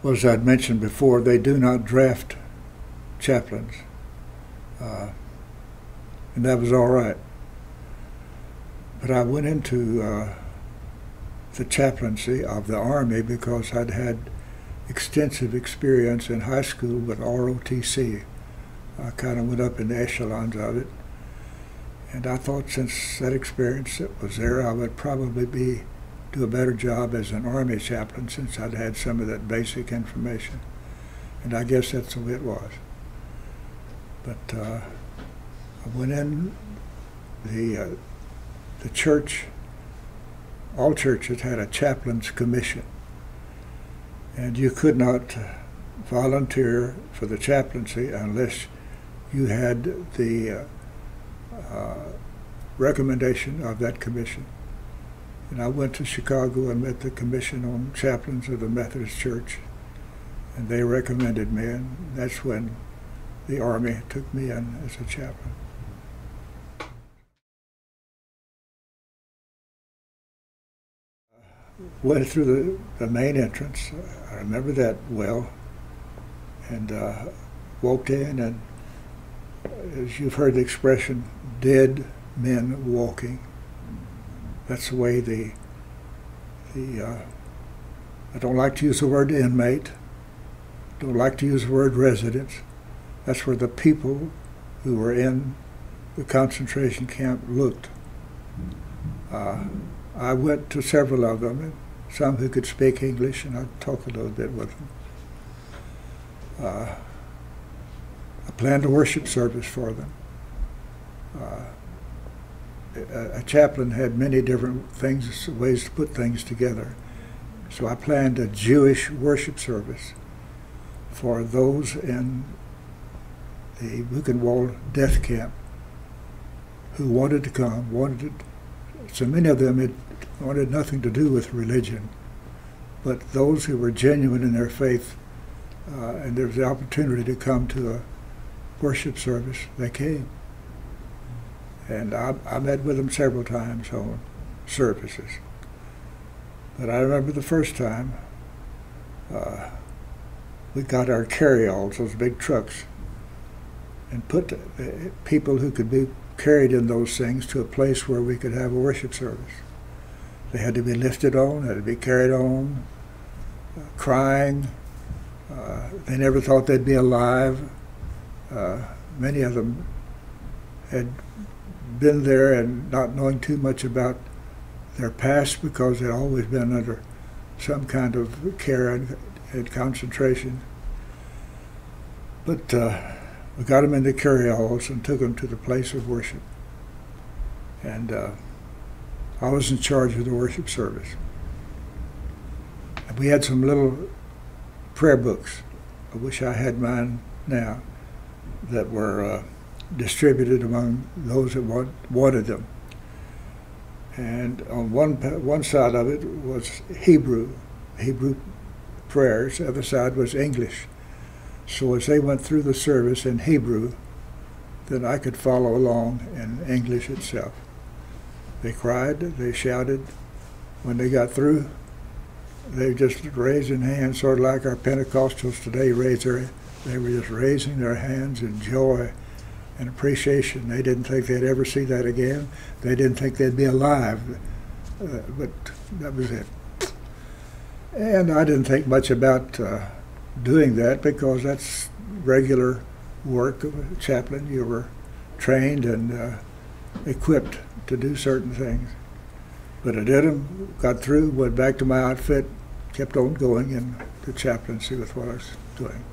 Well, as I'd mentioned before, they do not draft chaplains, and that was all right. But I went into the chaplaincy of the Army because I'd had extensive experience in high school with ROTC. I kind of went up in the echelons of it, and I thought since that experience was there, I would probably do a better job as an Army chaplain since I'd had some of that basic information. And I guess that's the way it was. But I went in, the church, all churches had a chaplain's commission. And you could not volunteer for the chaplaincy unless you had the recommendation of that commission. And I went to Chicago and met the Commission on Chaplains of the Methodist Church, and they recommended me, and that's when the Army took me in as a chaplain. Went through the main entrance. I remember that well, and walked in, and as you've heard the expression, dead men walking. That's the way I don't like to use the word inmate, don't like to use the word residents. That's where the people who were in the concentration camp looked. I went to several of them, and some who could speak English, and I'd talk a little bit with them. I planned a worship service for them. A chaplain had many different things, ways to put things together. So I planned a Jewish worship service for those in the Buchenwald death camp who wanted to come, so many of them had wanted nothing to do with religion, but those who were genuine in their faith, and there was the opportunity to come to a worship service, they came. And I met with them several times on services. But I remember the first time, we got our carry-alls, those big trucks, and put people who could be carried in those things to a place where we could have a worship service. They had to be lifted on, had to be carried on, crying. They never thought they'd be alive. Many of them had been there and not knowing too much about their past because they'd always been under some kind of care and concentration. But we got them in the carry-alls and took them to the place of worship. And I was in charge of the worship service. And we had some little prayer books, I wish I had mine now, that were distributed among those that wanted them. And on one side of it was Hebrew prayers, the other side was English. So as they went through the service in Hebrew, then I could follow along in English itself. They cried, they shouted. When they got through, they just raising hands, sort of like our Pentecostals today they were just raising their hands in joy and appreciation. They didn't think they'd ever see that again. They didn't think they'd be alive, but that was it. And I didn't think much about doing that because that's regular work of a chaplain. You were trained and equipped to do certain things. But I did them, got through, went back to my outfit, kept on going in the chaplaincy with what I was doing.